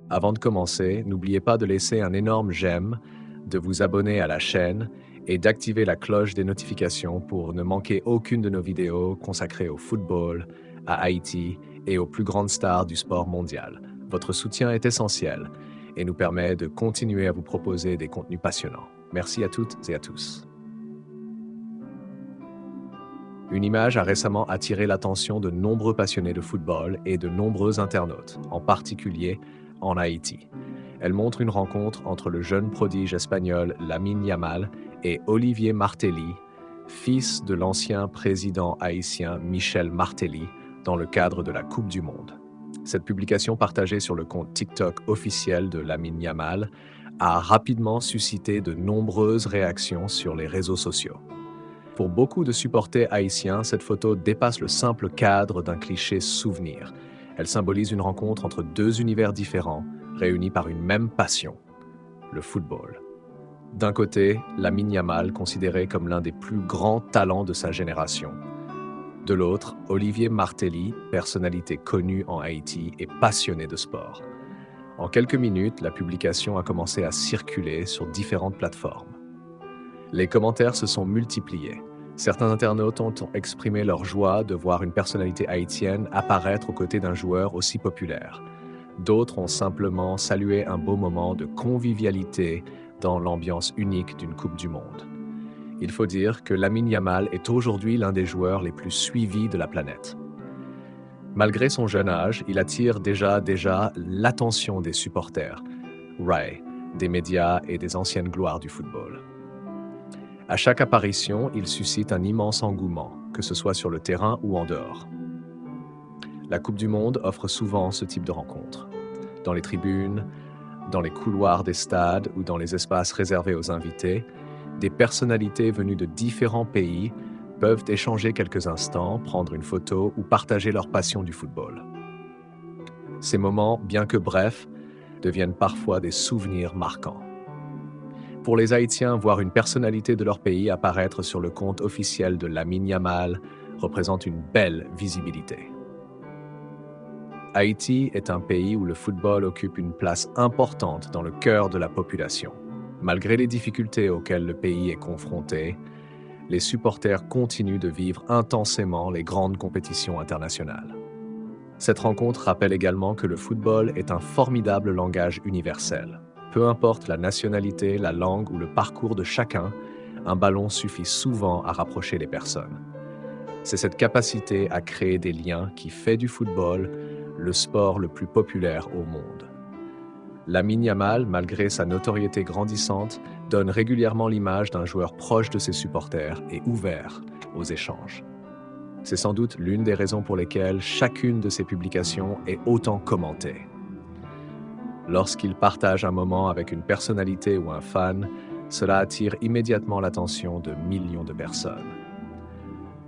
Avant de commencer, n'oubliez pas de laisser un énorme j'aime, de vous abonner à la chaîne et d'activer la cloche des notifications pour ne manquer aucune de nos vidéos consacrées au football, à Haïti et aux plus grandes stars du sport mondial. Votre soutien est essentiel et nous permet de continuer à vous proposer des contenus passionnants. Merci à toutes et à tous. Une image a récemment attiré l'attention de nombreux passionnés de football et de nombreux internautes, en particulier en Haïti. Elle montre une rencontre entre le jeune prodige espagnol Lamine Yamal et Olivier Martelly, fils de l'ancien président haïtien Michel Martelly, dans le cadre de la Coupe du Monde. Cette publication partagée sur le compte TikTok officiel de Lamine Yamal a rapidement suscité de nombreuses réactions sur les réseaux sociaux. Pour beaucoup de supporters haïtiens, cette photo dépasse le simple cadre d'un cliché souvenir. Elle symbolise une rencontre entre deux univers différents, réunis par une même passion, le football. D'un côté, Lamine Yamal, considéré comme l'un des plus grands talents de sa génération. De l'autre, Olivier Martelly, personnalité connue en Haïti et passionné de sport. En quelques minutes, la publication a commencé à circuler sur différentes plateformes. Les commentaires se sont multipliés. Certains internautes ont exprimé leur joie de voir une personnalité haïtienne apparaître aux côtés d'un joueur aussi populaire. D'autres ont simplement salué un beau moment de convivialité dans l'ambiance unique d'une Coupe du Monde. Il faut dire que Lamine Yamal est aujourd'hui l'un des joueurs les plus suivis de la planète. Malgré son jeune âge, il attire déjà l'attention des supporters, des médias et des anciennes gloires du football. À chaque apparition, il suscite un immense engouement, que ce soit sur le terrain ou en dehors. La Coupe du Monde offre souvent ce type de rencontres. Dans les tribunes, dans les couloirs des stades ou dans les espaces réservés aux invités, des personnalités venues de différents pays peuvent échanger quelques instants, prendre une photo ou partager leur passion du football. Ces moments, bien que brefs, deviennent parfois des souvenirs marquants. Pour les Haïtiens, voir une personnalité de leur pays apparaître sur le compte officiel de Lamine Yamal représente une belle visibilité. Haïti est un pays où le football occupe une place importante dans le cœur de la population. Malgré les difficultés auxquelles le pays est confronté, les supporters continuent de vivre intensément les grandes compétitions internationales. Cette rencontre rappelle également que le football est un formidable langage universel. Peu importe la nationalité, la langue ou le parcours de chacun, un ballon suffit souvent à rapprocher les personnes. C'est cette capacité à créer des liens qui fait du football le sport le plus populaire au monde. Lamine Yamal, malgré sa notoriété grandissante, donne régulièrement l'image d'un joueur proche de ses supporters et ouvert aux échanges. C'est sans doute l'une des raisons pour lesquelles chacune de ses publications est autant commentée. Lorsqu'il partage un moment avec une personnalité ou un fan, cela attire immédiatement l'attention de millions de personnes.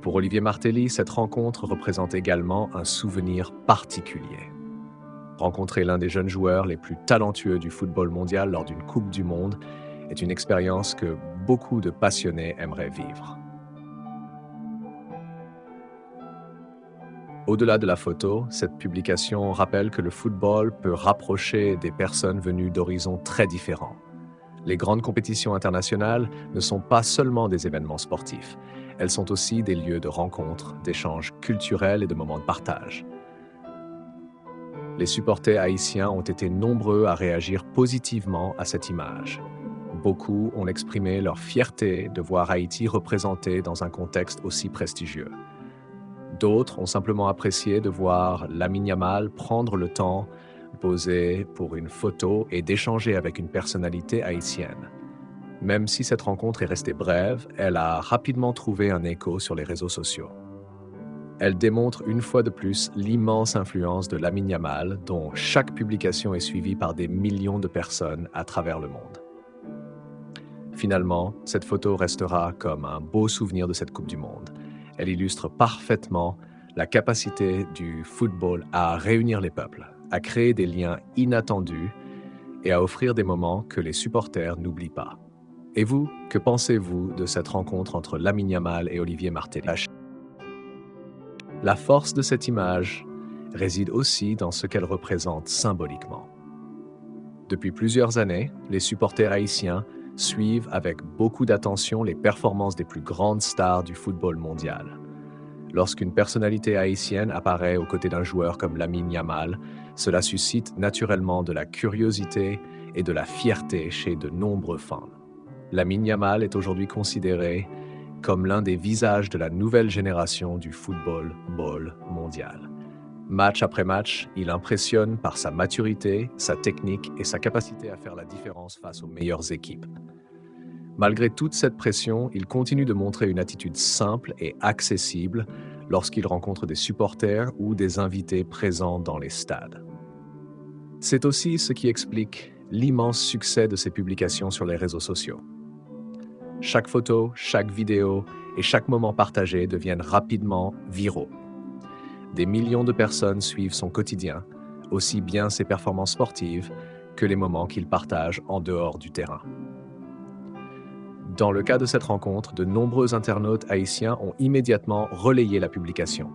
Pour Olivier Martelly, cette rencontre représente également un souvenir particulier. Rencontrer l'un des jeunes joueurs les plus talentueux du football mondial lors d'une Coupe du Monde est une expérience que beaucoup de passionnés aimeraient vivre. Au-delà de la photo, cette publication rappelle que le football peut rapprocher des personnes venues d'horizons très différents. Les grandes compétitions internationales ne sont pas seulement des événements sportifs, elles sont aussi des lieux de rencontres, d'échanges culturels et de moments de partage. Les supporters haïtiens ont été nombreux à réagir positivement à cette image. Beaucoup ont exprimé leur fierté de voir Haïti représenté dans un contexte aussi prestigieux. D'autres ont simplement apprécié de voir Lamine Yamal prendre le temps de poser pour une photo et d'échanger avec une personnalité haïtienne. Même si cette rencontre est restée brève, elle a rapidement trouvé un écho sur les réseaux sociaux. Elle démontre une fois de plus l'immense influence de Lamine Yamal, dont chaque publication est suivie par des millions de personnes à travers le monde. Finalement, cette photo restera comme un beau souvenir de cette Coupe du Monde. Elle illustre parfaitement la capacité du football à réunir les peuples, à créer des liens inattendus et à offrir des moments que les supporters n'oublient pas. Et vous, que pensez-vous de cette rencontre entre Lamine Yamal et Olivier Martelly? La force de cette image réside aussi dans ce qu'elle représente symboliquement. Depuis plusieurs années, les supporters haïtiens suivent avec beaucoup d'attention les performances des plus grandes stars du football mondial. Lorsqu'une personnalité haïtienne apparaît aux côtés d'un joueur comme Lamine Yamal, cela suscite naturellement de la curiosité et de la fierté chez de nombreux fans. Lamine Yamal est aujourd'hui considéré comme l'un des visages de la nouvelle génération du football mondial. Match après match, il impressionne par sa maturité, sa technique et sa capacité à faire la différence face aux meilleures équipes. Malgré toute cette pression, il continue de montrer une attitude simple et accessible lorsqu'il rencontre des supporters ou des invités présents dans les stades. C'est aussi ce qui explique l'immense succès de ses publications sur les réseaux sociaux. Chaque photo, chaque vidéo et chaque moment partagé deviennent rapidement viraux. Des millions de personnes suivent son quotidien, aussi bien ses performances sportives que les moments qu'il partage en dehors du terrain. Dans le cas de cette rencontre, de nombreux internautes haïtiens ont immédiatement relayé la publication.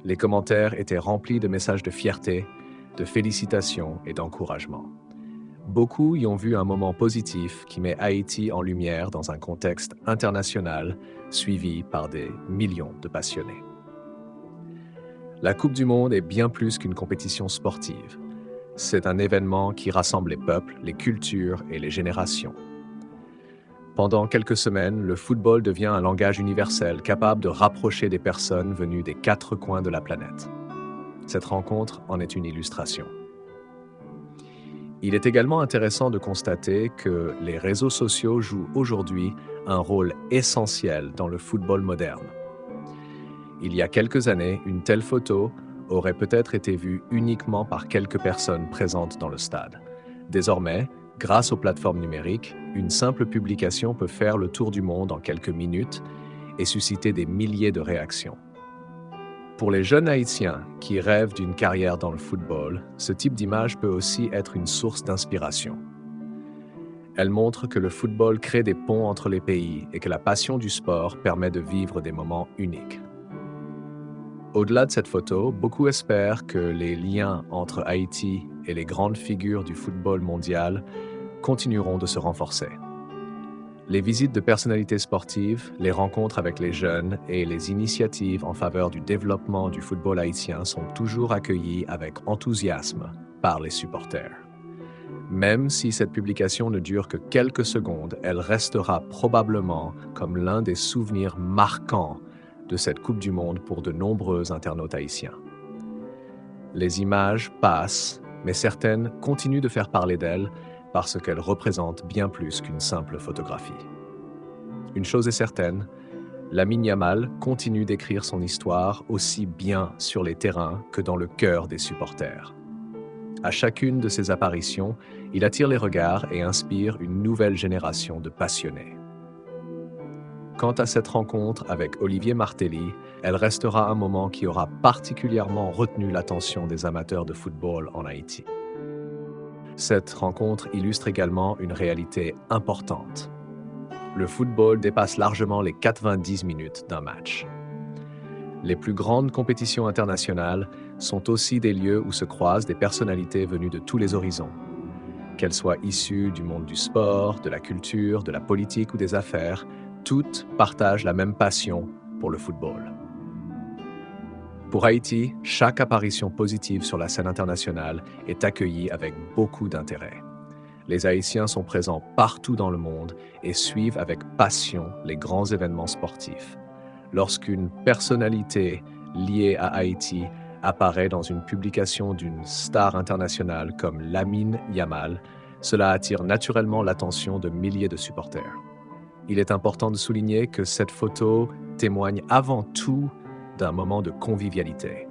Les commentaires étaient remplis de messages de fierté, de félicitations et d'encouragement. Beaucoup y ont vu un moment positif qui met Haïti en lumière dans un contexte international suivi par des millions de passionnés. La Coupe du Monde est bien plus qu'une compétition sportive. C'est un événement qui rassemble les peuples, les cultures et les générations. Pendant quelques semaines, le football devient un langage universel capable de rapprocher des personnes venues des 4 coins de la planète. Cette rencontre en est une illustration. Il est également intéressant de constater que les réseaux sociaux jouent aujourd'hui un rôle essentiel dans le football moderne. Il y a quelques années, une telle photo aurait peut-être été vue uniquement par quelques personnes présentes dans le stade. Désormais, grâce aux plateformes numériques, une simple publication peut faire le tour du monde en quelques minutes et susciter des milliers de réactions. Pour les jeunes Haïtiens qui rêvent d'une carrière dans le football, ce type d'image peut aussi être une source d'inspiration. Elle montre que le football crée des ponts entre les pays et que la passion du sport permet de vivre des moments uniques. Au-delà de cette photo, beaucoup espèrent que les liens entre Haïti et les grandes figures du football mondial continueront de se renforcer. Les visites de personnalités sportives, les rencontres avec les jeunes et les initiatives en faveur du développement du football haïtien sont toujours accueillies avec enthousiasme par les supporters. Même si cette publication ne dure que quelques secondes, elle restera probablement comme l'un des souvenirs marquants de cette Coupe du Monde pour de nombreux internautes haïtiens. Les images passent, mais certaines continuent de faire parler d'elles parce qu'elles représentent bien plus qu'une simple photographie. Une chose est certaine, Lamine Yamal continue d'écrire son histoire aussi bien sur les terrains que dans le cœur des supporters. À chacune de ses apparitions, il attire les regards et inspire une nouvelle génération de passionnés. Quant à cette rencontre avec Olivier Martelly, elle restera un moment qui aura particulièrement retenu l'attention des amateurs de football en Haïti. Cette rencontre illustre également une réalité importante. Le football dépasse largement les 90 minutes d'un match. Les plus grandes compétitions internationales sont aussi des lieux où se croisent des personnalités venues de tous les horizons. Qu'elles soient issues du monde du sport, de la culture, de la politique ou des affaires, toutes partagent la même passion pour le football. Pour Haïti, chaque apparition positive sur la scène internationale est accueillie avec beaucoup d'intérêt. Les Haïtiens sont présents partout dans le monde et suivent avec passion les grands événements sportifs. Lorsqu'une personnalité liée à Haïti apparaît dans une publication d'une star internationale comme Lamine Yamal, cela attire naturellement l'attention de milliers de supporters. Il est important de souligner que cette photo témoigne avant tout d'un moment de convivialité.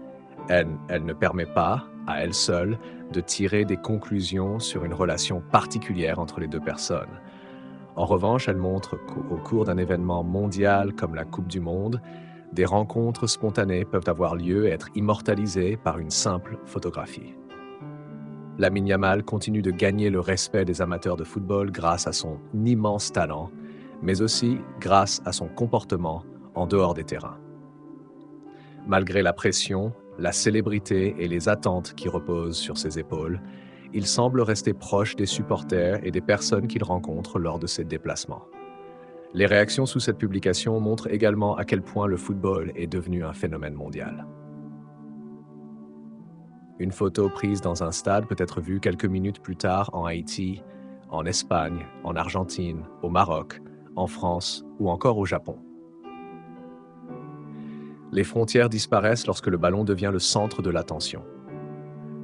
Elle ne permet pas, à elle seule, de tirer des conclusions sur une relation particulière entre les deux personnes. En revanche, elle montre qu'au cours d'un événement mondial comme la Coupe du Monde, des rencontres spontanées peuvent avoir lieu et être immortalisées par une simple photographie. Lamine Yamal continue de gagner le respect des amateurs de football grâce à son immense talent, mais aussi grâce à son comportement en dehors des terrains. Malgré la pression, la célébrité et les attentes qui reposent sur ses épaules, il semble rester proche des supporters et des personnes qu'il rencontre lors de ses déplacements. Les réactions sous cette publication montrent également à quel point le football est devenu un phénomène mondial. Une photo prise dans un stade peut être vue quelques minutes plus tard en Haïti, en Espagne, en Argentine, au Maroc, en France ou encore au Japon. Les frontières disparaissent lorsque le ballon devient le centre de l'attention.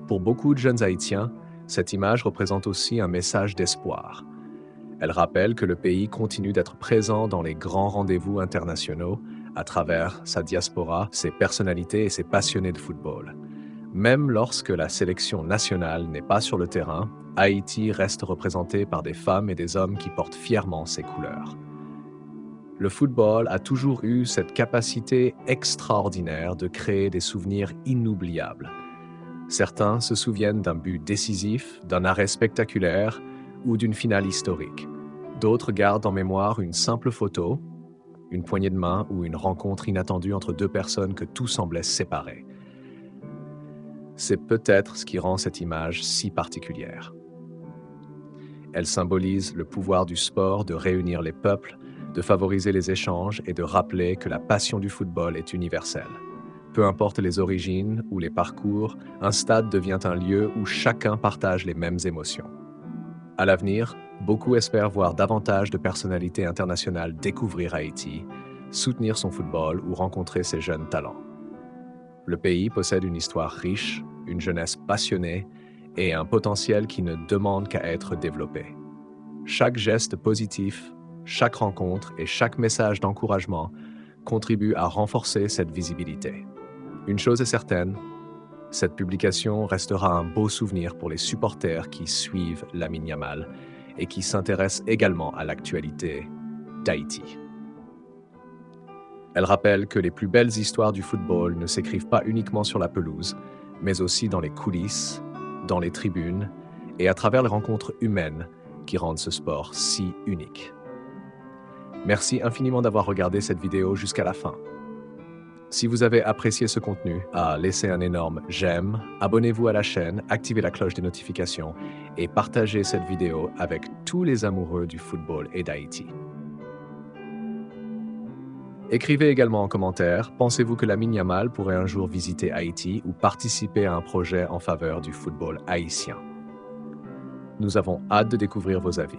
Pour beaucoup de jeunes Haïtiens, cette image représente aussi un message d'espoir. Elle rappelle que le pays continue d'être présent dans les grands rendez-vous internationaux à travers sa diaspora, ses personnalités et ses passionnés de football. Même lorsque la sélection nationale n'est pas sur le terrain, Haïti reste représenté par des femmes et des hommes qui portent fièrement ses couleurs. Le football a toujours eu cette capacité extraordinaire de créer des souvenirs inoubliables. Certains se souviennent d'un but décisif, d'un arrêt spectaculaire ou d'une finale historique. D'autres gardent en mémoire une simple photo, une poignée de main ou une rencontre inattendue entre deux personnes que tout semblait séparer. C'est peut-être ce qui rend cette image si particulière. Elle symbolise le pouvoir du sport de réunir les peuples, de favoriser les échanges et de rappeler que la passion du football est universelle. Peu importe les origines ou les parcours, un stade devient un lieu où chacun partage les mêmes émotions. À l'avenir, beaucoup espèrent voir davantage de personnalités internationales découvrir Haïti, soutenir son football ou rencontrer ses jeunes talents. Le pays possède une histoire riche, une jeunesse passionnée et un potentiel qui ne demande qu'à être développé. Chaque geste positif, chaque rencontre et chaque message d'encouragement contribuent à renforcer cette visibilité. Une chose est certaine, cette publication restera un beau souvenir pour les supporters qui suivent Lamine Yamal et qui s'intéressent également à l'actualité d'Haïti. Elle rappelle que les plus belles histoires du football ne s'écrivent pas uniquement sur la pelouse, mais aussi dans les coulisses, dans les tribunes et à travers les rencontres humaines qui rendent ce sport si unique. Merci infiniment d'avoir regardé cette vidéo jusqu'à la fin. Si vous avez apprécié ce contenu, laissez un énorme j'aime, abonnez-vous à la chaîne, activez la cloche des notifications et partagez cette vidéo avec tous les amoureux du football et d'Haïti. Écrivez également en commentaire, pensez-vous que Lamine Yamal pourrait un jour visiter Haïti ou participer à un projet en faveur du football haïtien? Nous avons hâte de découvrir vos avis.